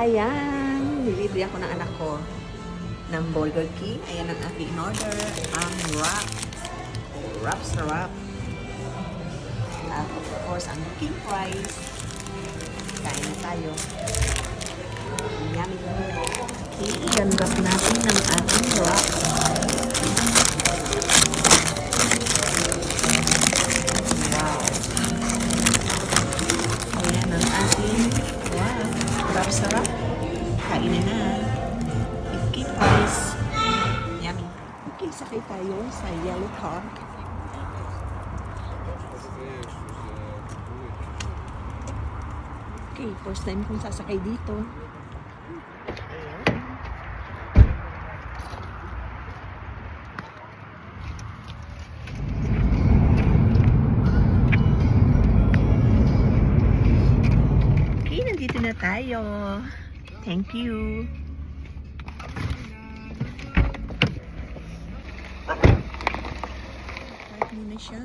Ayan, nilibre ako ng anak ko ng Burger King. Ayan ang aking order. Ang wrap. Wrap sa wrap. At of course, ang king fries. Kain na tayo. Yummy. I-wrap natin ng ating wrap. Wow. Ayan ang ating wrap sa wrap. Kain na na. King fries. Yummy. Okay, sakay tayo sa yellow car. Okay, first time kong sasakay dito. Okay, nandito na tayo. Thank you. Park muna siya.